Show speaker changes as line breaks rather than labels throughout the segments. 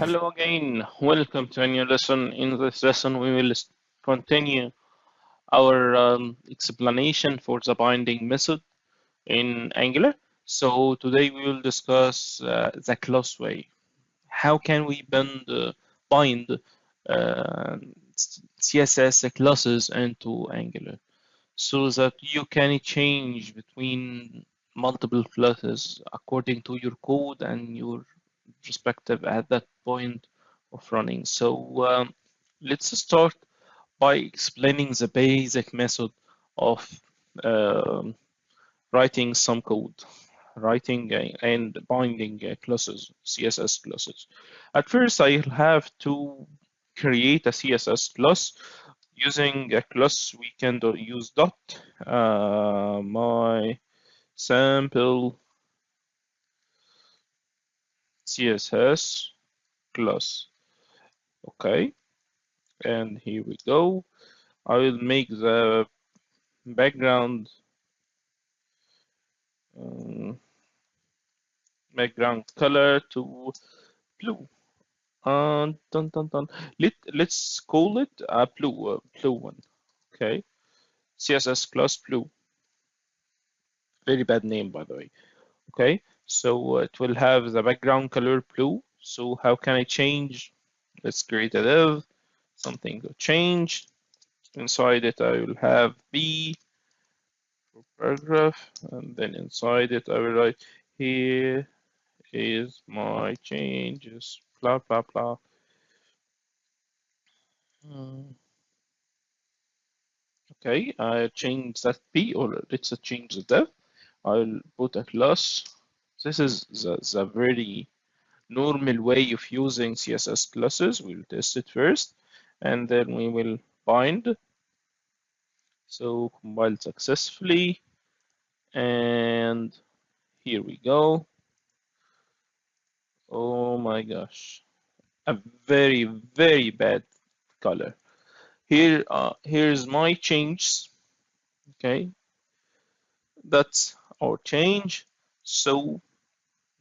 Hello again. Welcome to a new lesson. In this lesson, we will continue our explanation for the binding method in Angular. So today we will discuss the class way. How can we bind uh, CSS classes into Angular so that you can change between multiple classes according to your code and your perspective at that point of running. So let's start by explaining the basic method of um writing some code, writing and binding classes, CSS classes. At first, I'll have to create a CSS class. Using a class, we can use dot my sample CSS class. Okay, and here we go. I will make the background um, background color to blue. Dun, dun, dun. Let's call it a blue one. Okay, CSS class blue. Very bad name, by the way. Okay, so it will have the background color blue. So how can I change? Let's create a div. Something to change. Inside it, I will have B for paragraph, and then inside it, I will write here is my changes, blah, blah, blah. Okay, I change that P, or let's change the div. I'll put a class. This is the very normal way of using CSS classes. We'll test it first, and then we will bind. So compiled successfully, and here we go. Oh my gosh, a very, very bad color. Here's my changes. Okay, that's our change. So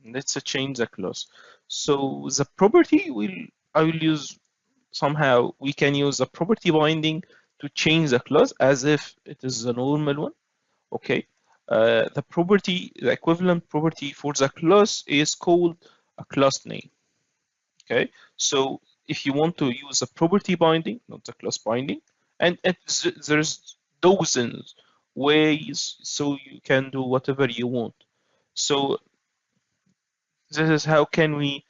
let's change the class. So the property I will use somehow. We can use the property binding to change the class as if it is a normal one. Okay. The equivalent property for the class is called a class name. Okay. So if you want to use a property binding, not the class binding, and there's dozens ways so you can do whatever you want. So this is how can we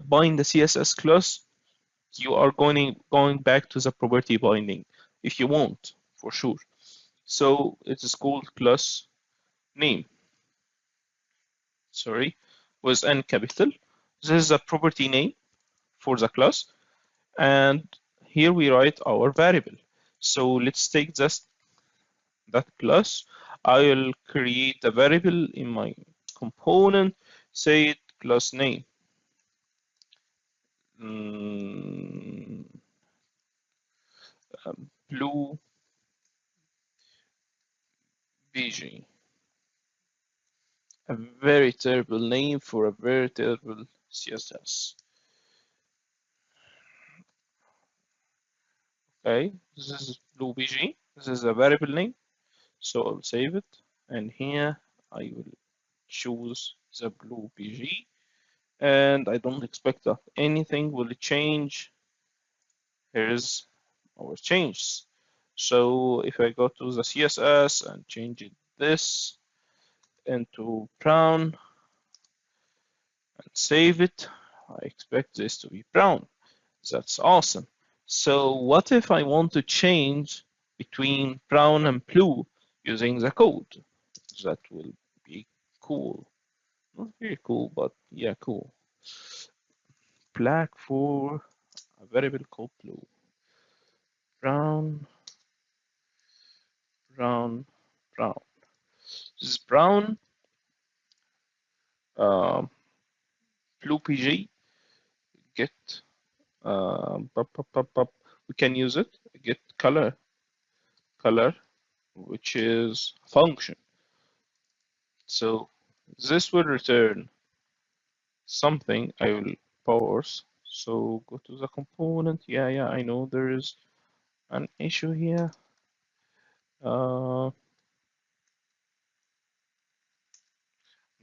bind the CSS class. You are going back to the property binding if you want, for sure. So it is called class name. Sorry, with N capital. This is a property name for the class, and here we write our variable. So let's take that class. I will create a variable in my component, say it class name. Blue BG. A very terrible name for a very terrible CSS. Okay, this is blue BG. This is a variable name. So I'll save it. And here I will choose the blue BG. And I don't expect that anything will change. Here's our changes. So if I go to the CSS and change this into brown and save it, I expect this to be brown. That's awesome. So what if I want to change between brown and blue using the code? That will be cool. Not very cool, but yeah, cool. Black for a variable called blue. Brown, brown, brown. This is brown, um, blue PG, get, we can use it, get color, which is function. So this will return something. I will pause So go to the component. Yeah, I know there is an issue here. Uh,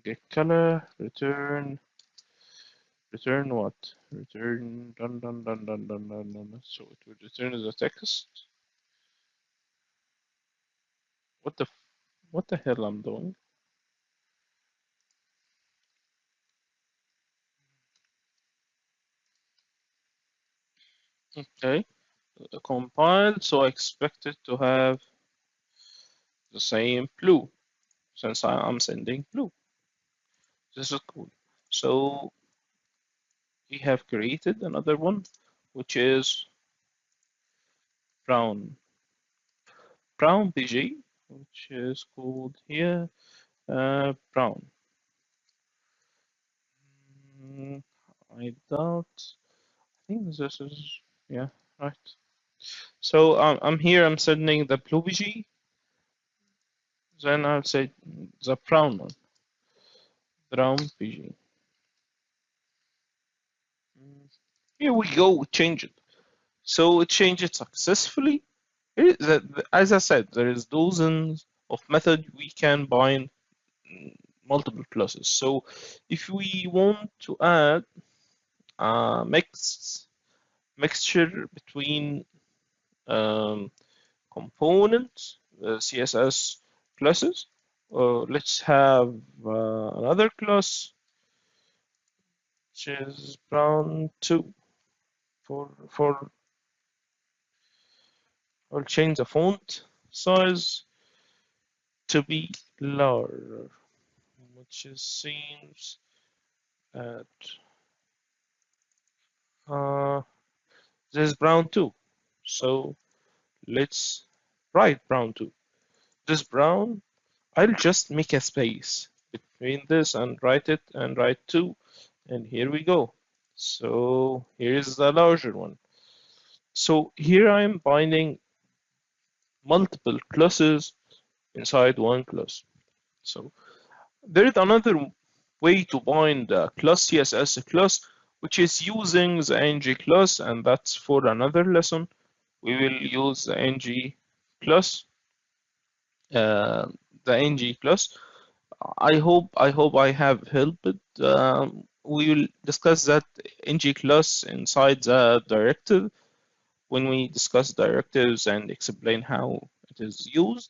get color, return what? Return dun. So it would return the text. What the what the hell I'm doing? Okay, compiled. So I expect it to have the same blue since I'm sending blue. This is cool. So we have created another one, which is brown BG, which is called here brown. Mm, I doubt. I think this is yeah right. So I'm here. I'm sending the blue BG. Then I'll say the brown one, brown BG. Here we go. We change it. So it changed it successfully. As I said, there is dozens of methods we can bind multiple classes. So if we want to add a mixture between um, components, CSS classes, let's have another class which is brown 2 for I'll change the font size to be larger, which is seems at uh, this is brown 2. So let's write brown 2. This brown, I'll just make a space between this and write it and write 2. And here we go. So here's the larger one. So here I'm binding multiple classes inside one class. So there is another way to bind a class CSS class, which is using the ng class, and that's for another lesson. We will use the ng class, uh, the ng class. I hope I have helped. We will discuss that ng class inside the directive when we discuss directives and explain how it is used.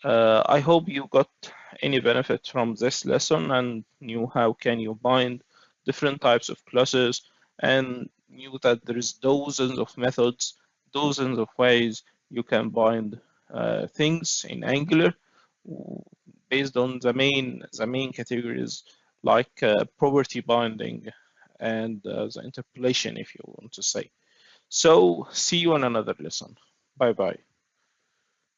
I hope you got any benefit from this lesson and knew how can you bind different types of classes and knew that there is dozens of methods, dozens of ways you can bind things in Angular based on the main categories like property binding and the interpolation if you want to say. So see you on another lesson. Bye bye.